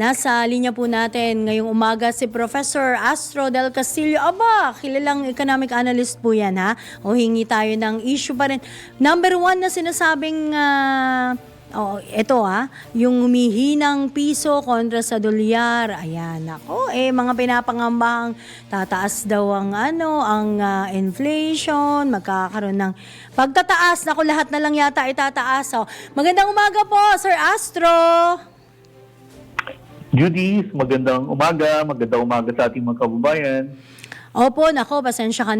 Nasa linya po natin ngayong umaga si Professor Astro Del Castillo. Aba, kilalang economic analyst po yan ha. O hingi tayo ng issue pa rin. Number one na sinasabing, ito yung humihinang piso kontra sa dolyar. Ayan, ako, mga pinapangambang tataas daw ang inflation, magkakaroon ng pagtataas. Naku, lahat na lang yata itataas. So, magandang umaga po, Sir Astro. Judy, magandang umaga sa ating mga kababayan. Opo, nako, pasensya ka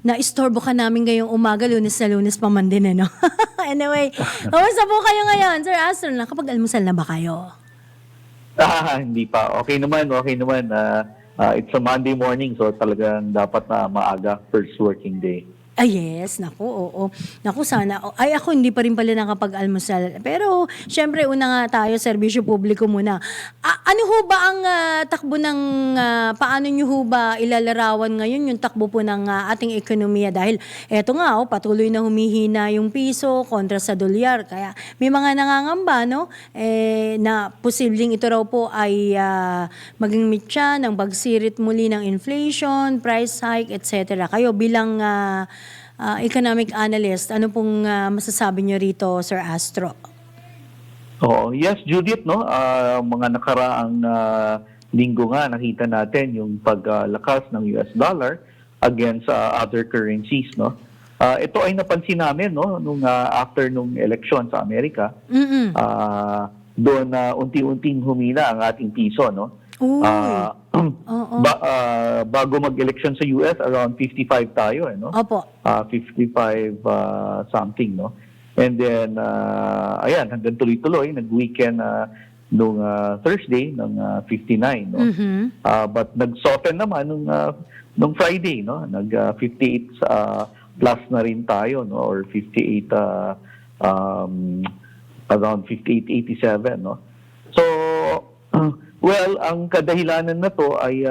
na-istorbo ka namin ngayong umaga, Lunes na Lunes pa man din, ano? Anyway, kamusta po kayo ngayon, Sir Astro? Nakapag-almusal na ba kayo? Hindi pa. Okay naman. It's a Monday morning, so talagang dapat na maaga, first working day. Yes, naku, oo. Naku, sana. Ay, ako hindi pa rin pala nakapag-almusal. Pero, syempre, una nga tayo, serbisyo publiko muna. Ano ho ba ang takbo ng, paano nyo ho ba ilalarawan ngayon yung takbo po ng ating ekonomiya? Dahil, eto nga, patuloy na humihina yung piso kontra sa dolyar. Kaya, may mga nangangamba, no? Na posibleng ito raw po ay maging mitya ng bagsirit muli ng inflation, price hike, etc. Kayo bilang economic analyst, ano pong masasabi nyo rito, Sir Astro? Yes, Judith, no? Mga nakaraang linggo nga nakita natin yung paglakas ng US dollar against other currencies, no? Ito ay napansin namin, no, nung after nung election sa Amerika. Doon unti-unting humina ang ating piso, no? Bago mag-election sa US, around 55 tayo, no? Opo. 55 something, no? And then, ayan, hanggang tuloy-tuloy, nag-weekend nung Thursday ng 59, no? But nag-soften naman nung Friday, no? Nag-58 plus na rin tayo, no? Or 58, around 58.87, no? So, well, ang kadahilanan na to ay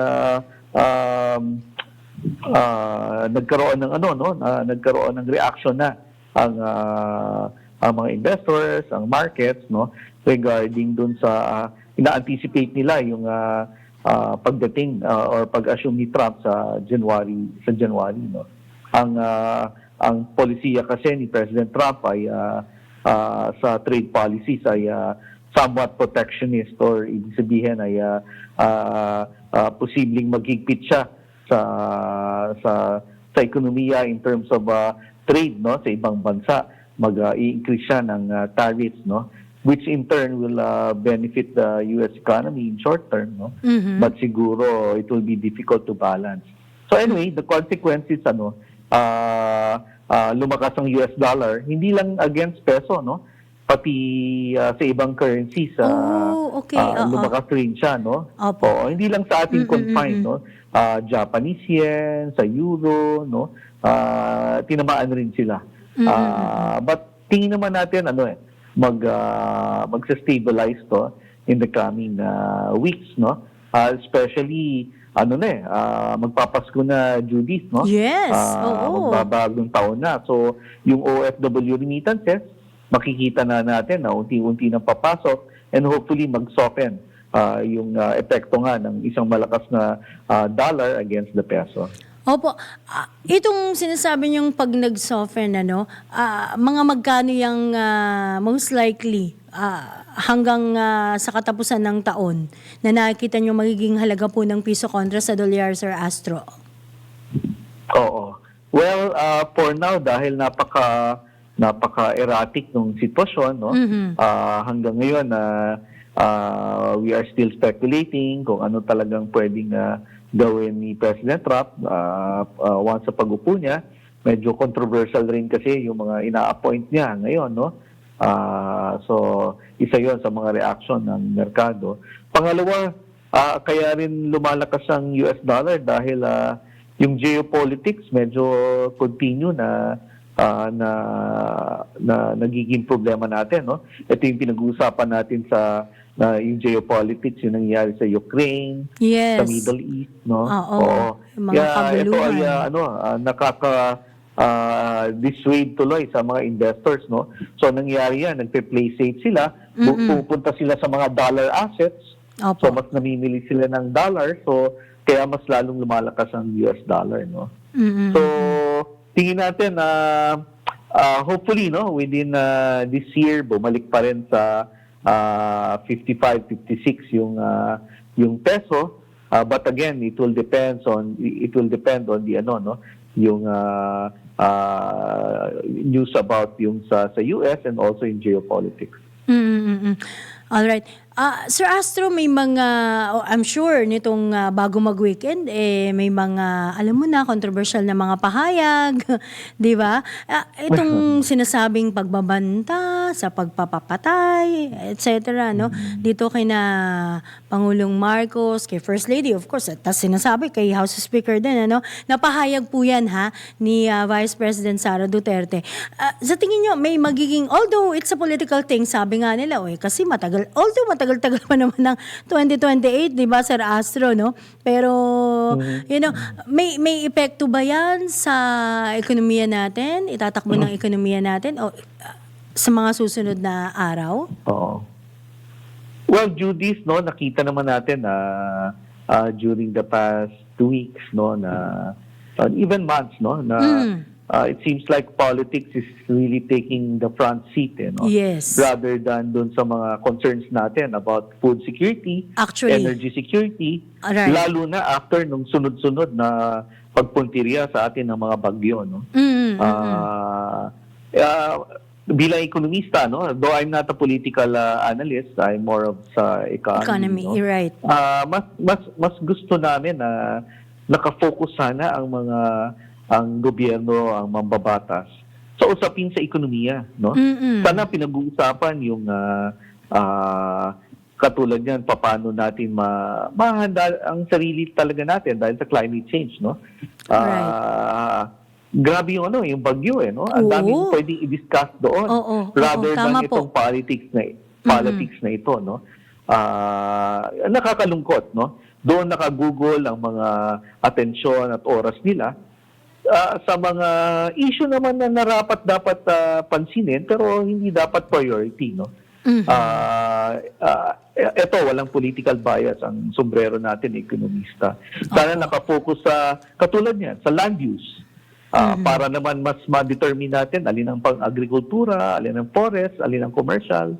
nagkaroon ng nagkaroon ng reaction na ang mga investors, ang markets, no, regarding dun sa ina-anticipate nila yung pagdating or pag-assume ni Trump sa January, no. Ang polisiya kasi ni President Trump ay sa trade policies ay somewhat protectionist, or ibig sabihin ay posibleng maghigpit siya sa ekonomiya in terms of trade, no, sa ibang bansa. Mag-i-increase siya ng tariffs, no, which in turn will benefit the US economy in short term, no. But siguro it will be difficult to balance. So anyway, the consequences lumakas ang US dollar, hindi lang against peso, no, pati sa ibang currencies, lumakas rin siya, no? Opo. Hindi lang sa ating confined, no? Japanese yen, sa euro, no? Tinamaan rin sila. But tingin naman natin, mag-stabilize to in the coming weeks, no? Especially, magpapasko na, Judith, no? Yes, Magbabagong taon na. So, yung OFW remittances, makikita na natin na unti-unti nang papasok, and hopefully mag-soften yung epekto nga ng isang malakas na dollar against the peso. Opo. Itong sinasabi niyong pag nag-soften, mga magkano yung most likely hanggang sa katapusan ng taon na nakikita niyo magiging halaga po ng piso kontra sa dolyar, Sir Astro? Oo. Well, for now, dahil napaka-erratic ng sitwasyon, no? Hanggang ngayon we are still speculating kung ano talagang pwedeng gawin ni President Trump once sa pag-upo niya. Medyo controversial rin kasi yung mga ina-appoint niya ngayon, no? So isa 'yon sa mga reaction ng merkado. Pangalawa, kaya rin lumalakas ang US dollar dahil yung geopolitics medyo continue na nagiging problema natin, no? Ito yung pinag-uusapan natin sa yung geopolitics, yung nangyayari sa Ukraine, yes, sa Middle East, no? Oo. Mga Ito ay dissuade tuloy sa mga investors, no? So nangyari yan, nagpe-play safe sila, pupunta sila sa mga dollar assets, Opo. so mas namimili sila ng dollar, so kaya mas lalong lumalakas ang US dollar, no? So tingin natin na hopefully, no, within this year bumalik pa rin sa 55, 56 yung peso. But again, it will depend on the yung news about yung sa US and also in geopolitics. All right. Sir Astro, may mga, I'm sure nitong bago mag-weekend, may mga, alam mo na, controversial na mga pahayag, di ba? Itong sinasabing pagbabanta sa pagpapapatay, etc. No? Dito kay na Pangulong Marcos, kay First Lady, of course, at sinasabi kay House Speaker din, napahayag po yan ni Vice President Sara Duterte. Sa tingin nyo, may magiging, although it's a political thing, sabi nga nila, kasi matagal pa naman ng 2028, di ba, Sir Astro, no? Pero, may epekto ba yan sa ekonomiya natin? Itatakbo ng ekonomiya natin? O sa mga susunod na araw? Oo. Well, Judith, no, nakita naman natin na during the past 2 weeks, no, na even months, no, na it seems like politics is really taking the front seat, no? Yes. Rather than dun sa mga concerns natin about food security, Actually, energy security, right. lalo na after nung sunod-sunod na pagpuntirya sa atin ng mga bagyo, no? Bilang ekonomista, no, though I'm not a political analyst, I'm more of sa economy, no? You're right. Mas gusto namin na nakafocus sana ang gobyerno, ang mambabatas sa usapin sa ekonomiya, no? Sana pinag-uusapan yung katulad niyan, paano natin mahanda ang sarili talaga natin dahil sa climate change, no? Grabe yung bagyo, no? Ang daming pwedeng i-discuss doon rather than itong politics na ito, no? Nakakalungkot, no? Doon nakagugol ang mga atensyon at oras nila sa mga issue naman na dapat pansinin pero hindi dapat priority, no? Ito, walang political bias ang sombrero natin, ekonomista. Sana nakafocus sa katulad niyan, sa land use. Para naman mas ma-determine natin alin ang pang-agrikultura, alin ang forest, alin ang commercial.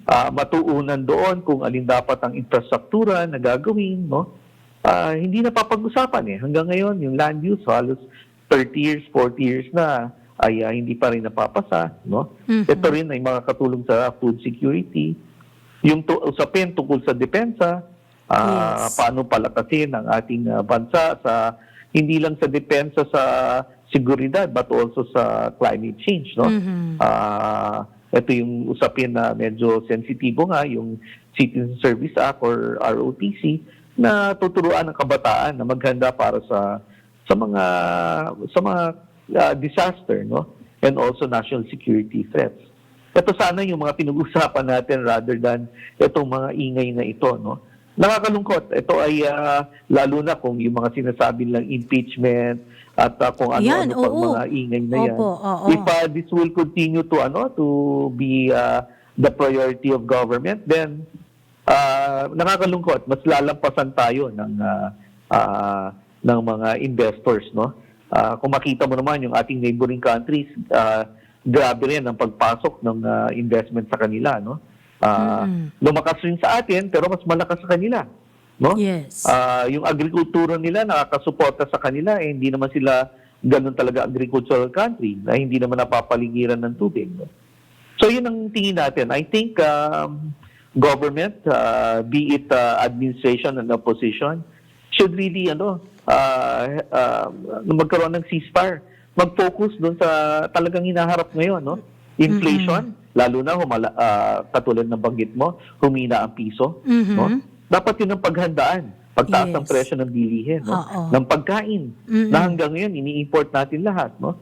Matuunan doon kung alin dapat ang infrastruktura na gagawin, no? Hindi na papag-usapan hanggang ngayon yung land use halos 30 years, 40 years na ay hindi pa rin napapasa, no? Ito rin ay makakatulong sa food security. Yung usapin tungkol sa depensa, paano palakasin ang ating bansa sa hindi lang sa depensa sa seguridad but also sa climate change, no? Ito yung usapin na medyo sensitibo nga, yung Citizen Service Act or ROTC, na tuturuan ng kabataan na maghanda para sa mga disaster, no? And also national security threats. Ito sana yung mga pinag-usapan natin rather than itong mga ingay na ito, no? Nakakalungkot. Ito ay lalo na kung yung mga sinasabi lang impeachment at kung ano-ano pang mga ingay na yan. If this will continue to be the priority of government, then nakakalungkot. Mas lalampasan tayo ng mga investors, no? Kung makita mo naman yung ating neighboring countries, grabe rin ang pagpasok ng investment sa kanila, no? Lumakas rin sa atin pero mas malakas sa kanila, no? Yes. Yung agrikultura nila nakakasuporta sa kanila, hindi naman sila ganun talaga agricultural country na hindi naman napapaligiran ng tubig, no? So yun ang tingin natin. I think government, be it administration and opposition, should really magkaroon ng ceasefire. Mag-focus doon sa talagang hinaharap ngayon, no? Inflation, lalo na katulad ng banggit mo, humina ang piso, no? Dapat yun ang paghandaan. Pagtaas ng presyo ng bilihin, no? Ng pagkain, na hanggang ngayon ini-import natin lahat, no?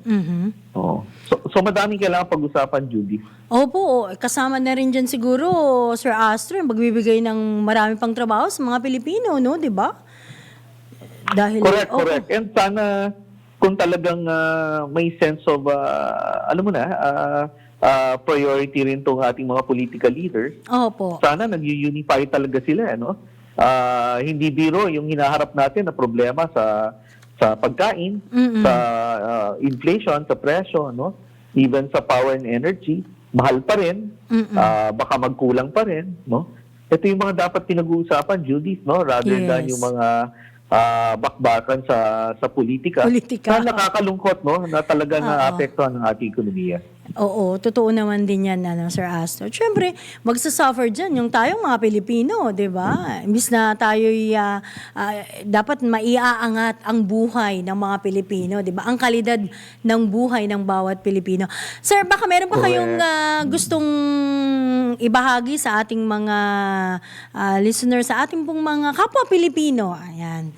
So madaming kailangan pag-usapan, Judy. Opo, kasama na rin dyan siguro, Sir Astro, yung pagbibigay ng marami pang trabaho sa mga Pilipino, no? Di ba? Dahil Correct. And sana kung talagang may sense of, alam mo na, priority rin itong ating mga political leaders, Opo. sana nag-unify talaga sila, ano? Hindi biro yung hinaharap natin na problema sa pagkain, sa inflation, sa presyo, no? Even sa power and energy, mahal pa rin, baka magkulang pa rin, no? Ito yung mga dapat pinag-uusapan, Judith, no? Rather than yung mga bakbakan sa politika. Politika, Na nakakalungkot, no? Na talagang naapektuhan ng ating ekonomiya. Oo, totoo naman din yan, Sir Astro. Siyempre, magsasuffer dyan yung tayong mga Pilipino, di ba? Imbis na tayo'y dapat maiaangat ang buhay ng mga Pilipino, di ba? Ang kalidad ng buhay ng bawat Pilipino. Sir, baka meron pa kayong gustong ibahagi sa ating mga listeners, sa ating pong mga kapwa Pilipino? Ayan.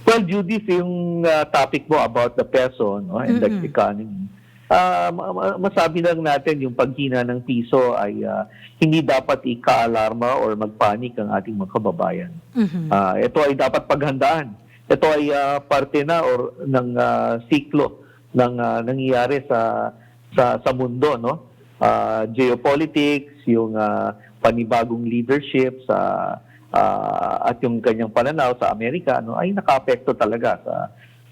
Well, Judith, yung topic mo about the peso, no, and the economy, masabi lang natin yung paghina ng piso ay hindi dapat ika-alarma or magpanik ang ating mga kababayan. Ito ay dapat paghandaan. Ito ay parte na ng siklo ng nangyayari sa mundo, no? Geopolitics, yung panibagong leadership at yung kanyang pananaw sa Amerika, no, ay nakaapekto talaga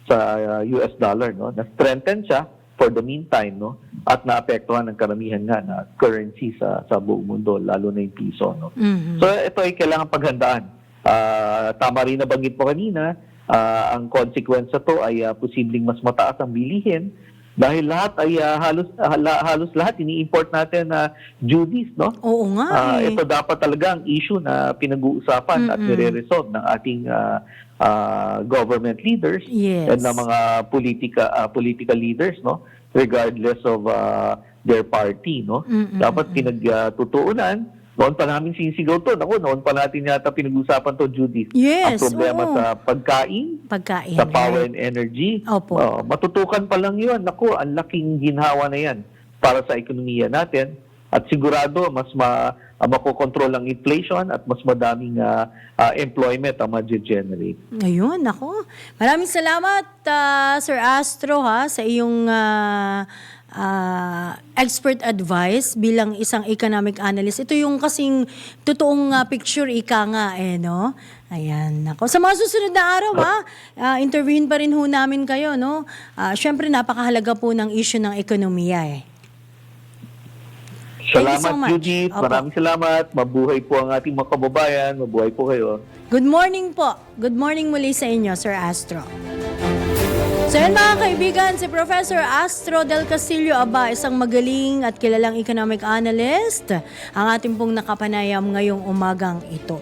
sa US dollar, no? Na-strengthen siya for the meantime, no, at naapektuhan ng karamihan nga na currency sa buong mundo, lalo na yung piso, no. So ito ay kailangan paghandaan. Tama rin na banggit mo kanina, ang consequence to ay posibleng mas mataas ang bilihin dahil lahat ay halos lahat ini-import natin na duties, no. Oo nga. Ito dapat talaga ang issue na pinag-uusapan at nire-resolve ng ating government leaders and ng mga political leaders, no, regardless of their party, no. Dapat pinagtutuunan. Noon pa namin sinisigaw to. Noon pa natin yata pinag-usapan to, Judith. Yes, ang problema sa pagkain, sa power and energy. Opo. Matutukan pa lang yun. Ang laking ginhawa na yan para sa ekonomiya natin. At sigurado, mas makokontrol ang inflation at mas madaming employment ang ma-generate. Ayun, ako. Maraming salamat, Sir Astro, sa iyong expert advice bilang isang economic analyst. Ito yung kasing totoong picture, ika nga, no? Ayan, ako. Sa mga susunod na araw, interviewin pa rin ho namin kayo, no? Siyempre, napakahalaga po ng issue ng ekonomiya, Salamat, so Judith. Maraming salamat. Mabuhay po ang ating mga kababayan. Mabuhay po kayo. Good morning po. Good morning muli sa inyo, Sir Astro. So yan mga kaibigan, si Professor Astro Del Castillo, isang magaling at kilalang economic analyst, ang ating pong nakapanayam ngayong umagang ito.